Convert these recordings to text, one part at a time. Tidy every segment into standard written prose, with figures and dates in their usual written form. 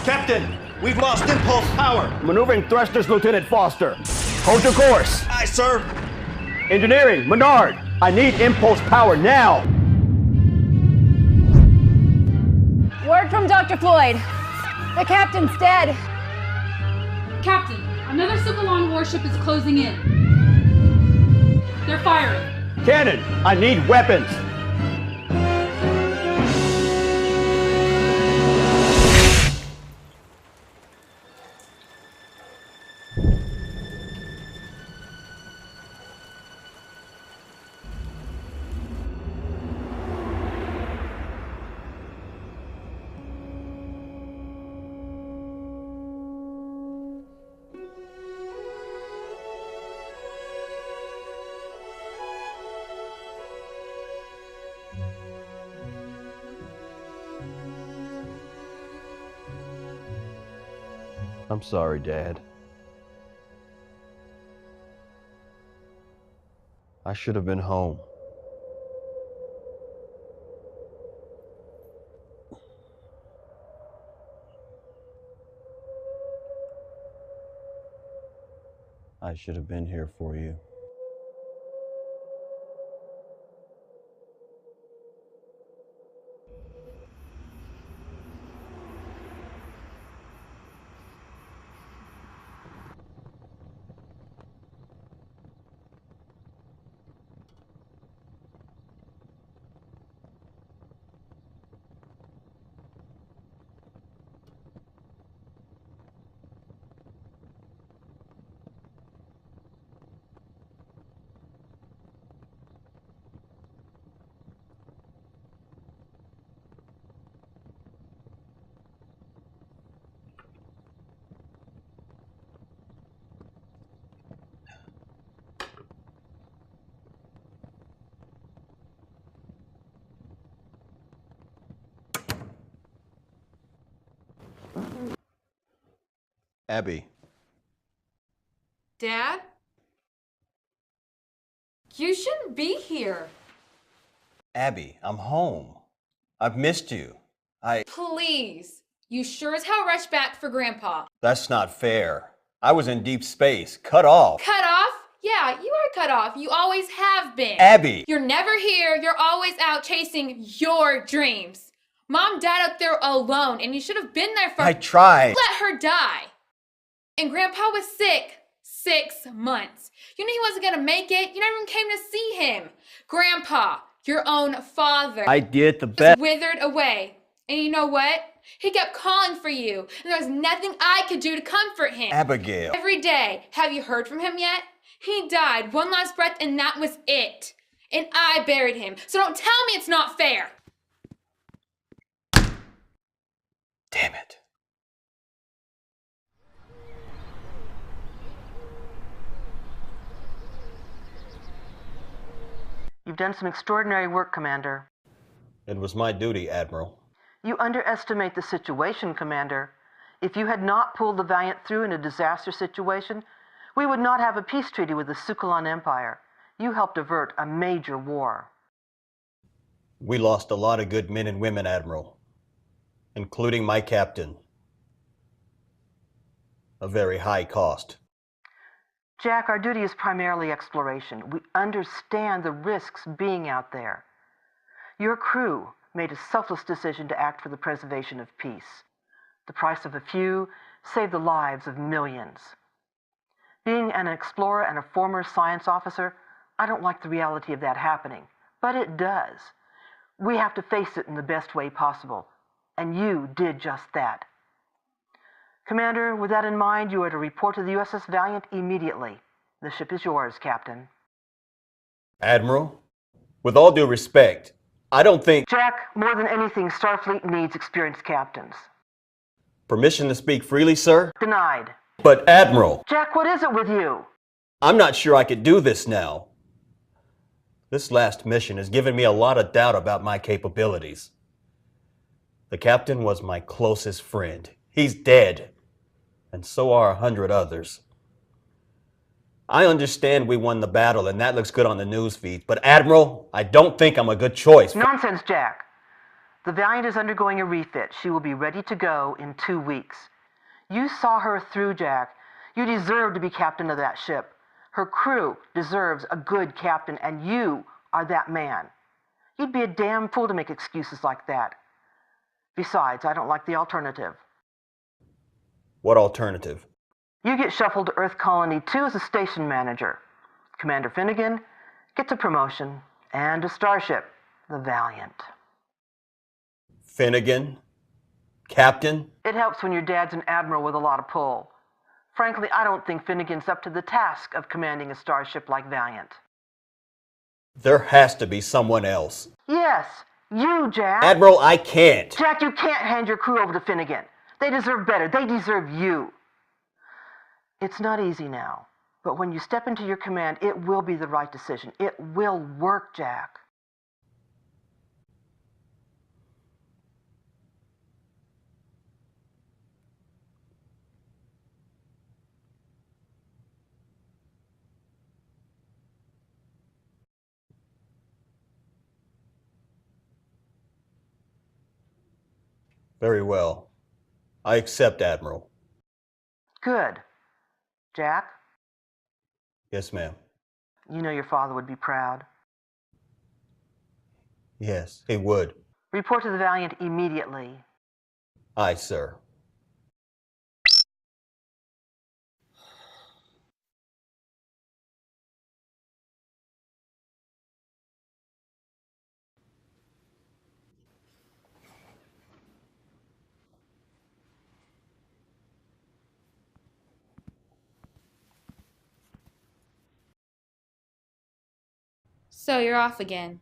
Captain, we've lost impulse power. Maneuvering thrusters, Lieutenant Foster. Hold your course. Aye, sir. Engineering, Menard. I need impulse power now. Word from Dr. Floyd. The captain's dead. Captain, another Ciclone warship is closing in. They're firing. Cannon, I need weapons. I'm sorry, Dad. I should have been home. I should have been here for you. Abby. Dad? You shouldn't be here. Abby, I'm home. I've missed you. Please. You sure as hell rushed back for Grandpa. That's not fair. I was in deep space, cut off. Cut off? Yeah, you are cut off. You always have been. Abby! You're never here. You're always out chasing your dreams. Mom, Dad up there alone, and you should have been there for— I tried. Let her die. And Grandpa was sick 6 months. You knew he wasn't gonna make it. You never even came to see him. Grandpa, your own father, I did the just best. withered away. And you know what? He kept calling for you, and there was nothing I could do to comfort him. Abigail. Every day. Have you heard from him yet? He died, one last breath, and that was it. And I buried him. So don't tell me it's not fair. Damn it. You've done some extraordinary work, Commander. It was my duty, Admiral. You underestimate the situation, Commander. If you had not pulled the Valiant through in a disaster situation, we would not have a peace treaty with the Ciclone Empire. You helped avert a major war. We lost a lot of good men and women, Admiral, including my captain. A very high cost. Jack, our duty is primarily exploration. We understand the risks being out there. Your crew made a selfless decision to act for the preservation of peace. The price of a few saved the lives of millions. Being an explorer and a former science officer, I don't like the reality of that happening, but it does. We have to face it in the best way possible, and you did just that. Commander, with that in mind, you are to report to the USS Valiant immediately. The ship is yours, Captain. Admiral, with all due respect, I don't think— Jack, more than anything, Starfleet needs experienced captains. Permission to speak freely, sir? Denied. But Admiral— Jack, what is it with you? I'm not sure I could do this now. This last mission has given me a lot of doubt about my capabilities. The captain was my closest friend. He's dead. And so are 100 others. I understand we won the battle and that looks good on the news feed, but Admiral, I don't think I'm a good choice. Nonsense, Jack. The Valiant is undergoing a refit. She will be ready to go in 2 weeks. You saw her through, Jack. You deserve to be captain of that ship. Her crew deserves a good captain, and you are that man. You'd be a damn fool to make excuses like that. Besides, I don't like the alternative. What alternative? You get shuffled to Earth Colony 2 as a station manager. Commander Finnegan gets a promotion and a Starship, the Valiant. Finnegan? Captain? It helps when your dad's an admiral with a lot of pull. Frankly, I don't think Finnegan's up to the task of commanding a starship like Valiant. There has to be someone else. Yes, you, Jack. Admiral, I can't. Jack, you can't hand your crew over to Finnegan. They deserve better. They deserve you. It's not easy now, but when you step into your command, it will be the right decision. It will work, Jack. Very well. I accept, Admiral. Good. Jack, Yes, ma'am. you know your father would be proud. Yes, he would. Report to the Valiant immediately. Aye, sir. So you're off again.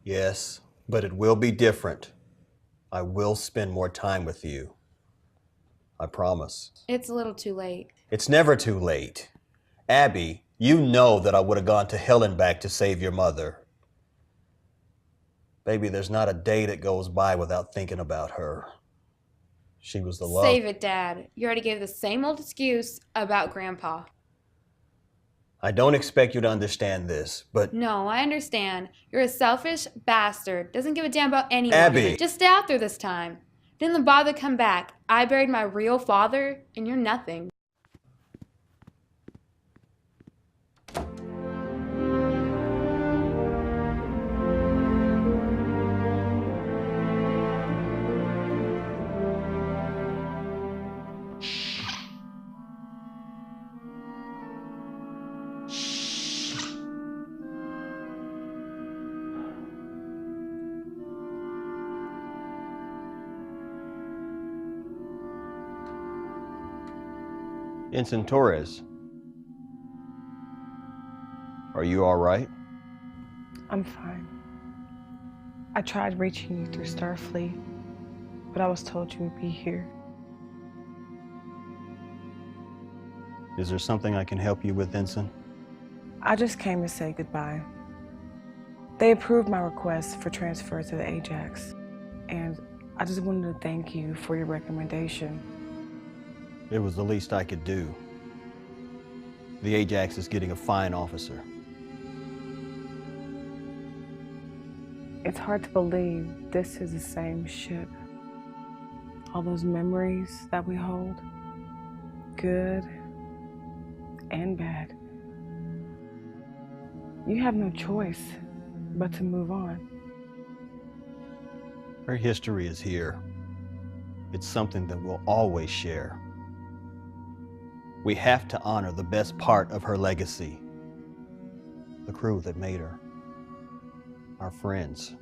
Yes, but it will be different. I will spend more time with you. I promise. It's a little too late. It's never too late. Abby, you know that I would have gone to hell and back to save your mother. Baby, there's not a day that goes by without thinking about her. She was the love. Save it, Dad. You already gave the same old excuse about Grandpa. I don't expect you to understand this, but No, I understand. You're a selfish bastard. Doesn't give a damn about anyone. Abby! Just stay out there this time. Didn't bother come back. I buried my real father, and you're nothing. Ensign Torres, are you all right? I'm fine. I tried reaching you through Starfleet, but I was told you would be here. Is there something I can help you with, Ensign? I just came to say goodbye. They approved my request for transfer to the Ajax, and I just wanted to thank you for your recommendation. It was the least I could do. The Ajax is getting a fine officer. It's hard to believe this is the same ship. All those memories that we hold, good and bad. You have no choice but to move on. Her history is here. It's something that we'll always share. We have to honor the best part of her legacy. The crew that made her. Our friends.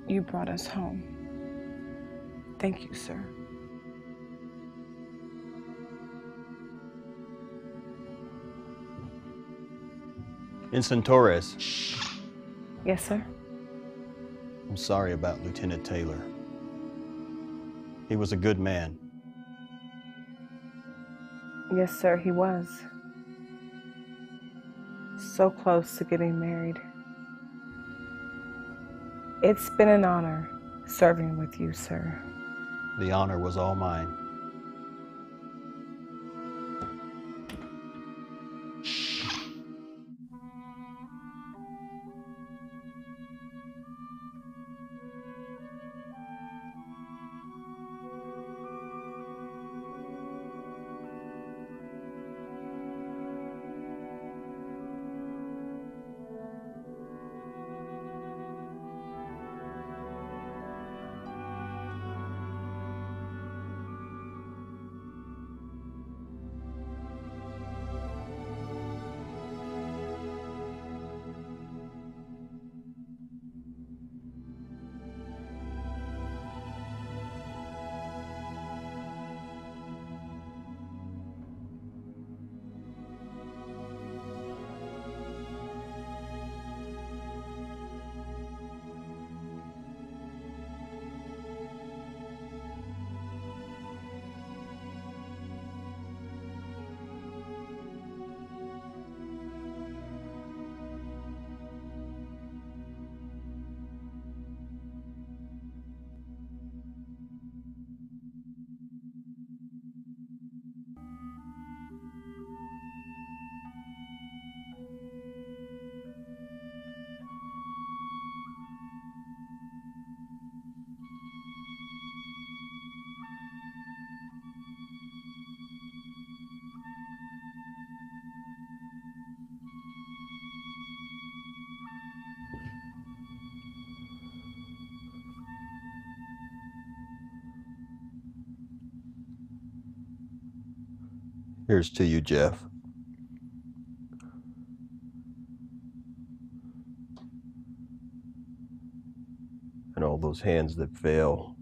You brought us home. Thank you, sir. Ensign Torres, Yes, sir. I'm sorry about Lieutenant Taylor. He was a good man. Yes, sir, he was. So close to getting married. It's been an honor serving with you, sir. The honor was all mine. Here's to you, Jeff. And all those hands that fell.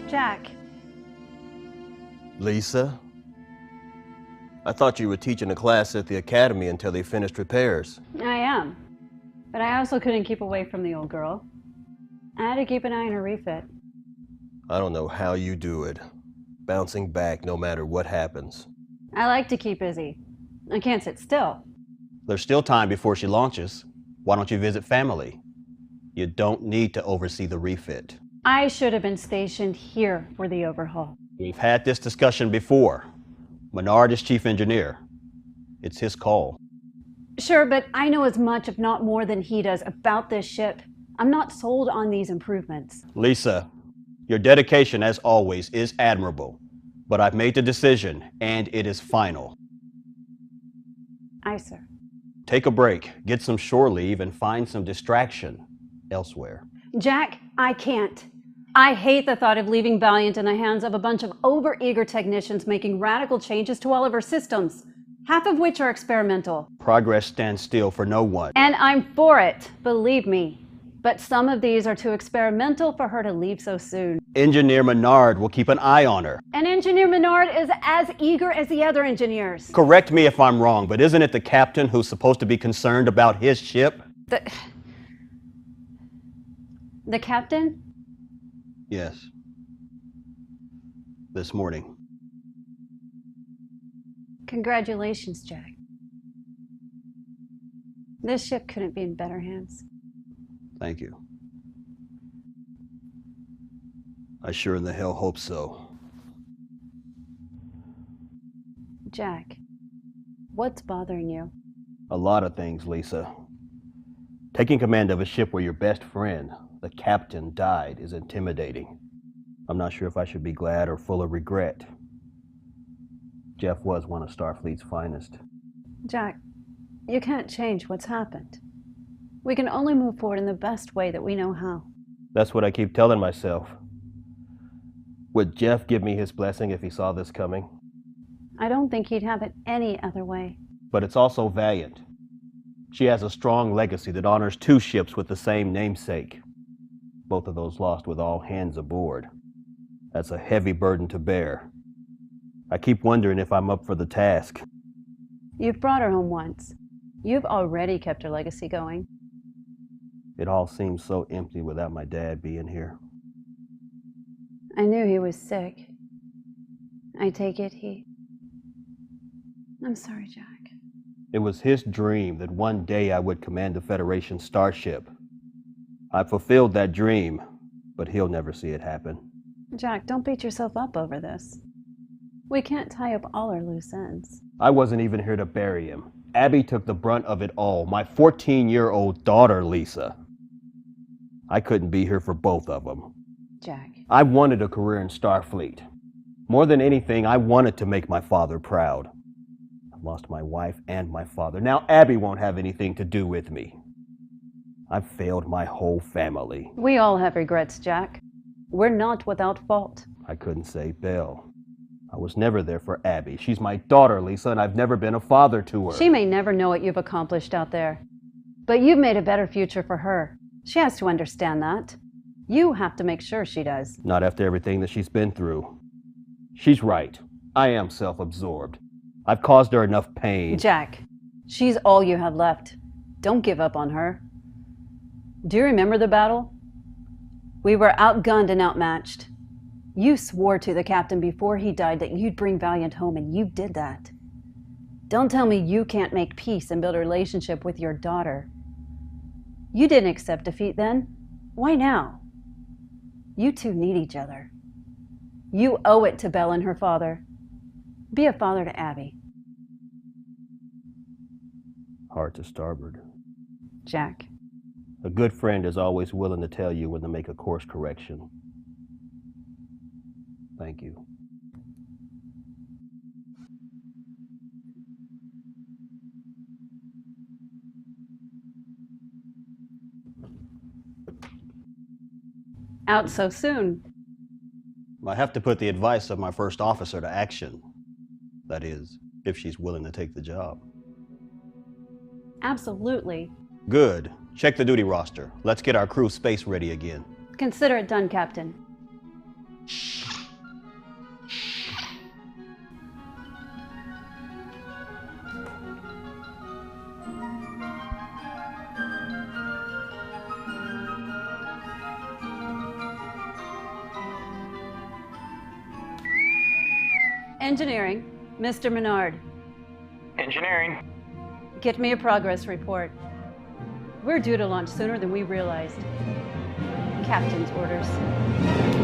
Jack, Lisa? I thought you were teaching a class at the academy until they finished repairs. I am. But I also couldn't keep away from the old girl. I had to keep an eye on her refit. I don't know how you do it. Bouncing back no matter what happens. I like to keep busy. I can't sit still. There's still time before she launches. Why don't you visit family? You don't need to oversee the refit. I should have been stationed here for the overhaul. We've had this discussion before. Menard is chief engineer. It's his call. Sure, but I know as much, if not more, than he does about this ship. I'm not sold on these improvements. Lisa, your dedication, as always, is admirable. But I've made the decision, and it is final. Aye, sir. Take a break, get some shore leave, and find some distraction elsewhere. Jack, I can't. I hate the thought of leaving Valiant in the hands of a bunch of overeager technicians making radical changes to all of our systems, half of which are experimental. Progress stands still for no one. And I'm for it, believe me. But some of these are too experimental for her to leave so soon. Engineer Menard will keep an eye on her. And Engineer Menard is as eager as the other engineers. Correct me if I'm wrong, but isn't it the captain who's supposed to be concerned about his ship? The captain? Yes. This morning. Congratulations, Jack. This ship couldn't be in better hands. Thank you. I sure in the hell hope so. Jack, what's bothering you? A lot of things, Lisa. Taking command of a ship where your best friend, the captain, died is intimidating. I'm not sure if I should be glad or full of regret. Jeff was one of Starfleet's finest. Jack, you can't change what's happened. We can only move forward in the best way that we know how. That's what I keep telling myself. Would Jeff give me his blessing if he saw this coming? I don't think he'd have it any other way. But it's also Valiant. She has a strong legacy that honors two ships with the same namesake. Both of those lost with all hands aboard. That's a heavy burden to bear. I keep wondering if I'm up for the task. You've brought her home once. You've already kept her legacy going. It all seems so empty without my dad being here. I knew he was sick. I take it I'm sorry, Jack. It was his dream that one day I would command the Federation Starship. I fulfilled that dream, but he'll never see it happen. Jack, don't beat yourself up over this. We can't tie up all our loose ends. I wasn't even here to bury him. Abby took the brunt of it all. My 14-year-old daughter, Lisa. I couldn't be here for both of them. Jack. I wanted a career in Starfleet. More than anything, I wanted to make my father proud. I've lost my wife and my father. Now Abby won't have anything to do with me. I've failed my whole family. We all have regrets, Jack. We're not without fault. I couldn't say Belle. I was never there for Abby. She's my daughter, Lisa, and I've never been a father to her. She may never know what you've accomplished out there, but you've made a better future for her. She has to understand that. You have to make sure she does. Not after everything that she's been through. She's right. I am self-absorbed. I've caused her enough pain. Jack, she's all you have left. Don't give up on her. Do you remember the battle? We were outgunned and outmatched. You swore to the captain before he died that you'd bring Valiant home, and you did that. Don't tell me you can't make peace and build a relationship with your daughter. You didn't accept defeat then. Why now? You two need each other. You owe it to Belle and her father. Be a father to Abby. Hard to starboard. Jack. A good friend is always willing to tell you when to make a course correction. Thank you. Out so soon. I have to put the advice of my first officer to action. That is, if she's willing to take the job. Absolutely. Good. Check the duty roster. Let's get our crew space ready again. Consider it done, Captain. Engineering, Mr. Menard. Engineering. Get me a progress report. We're due to launch sooner than we realized. Captain's orders.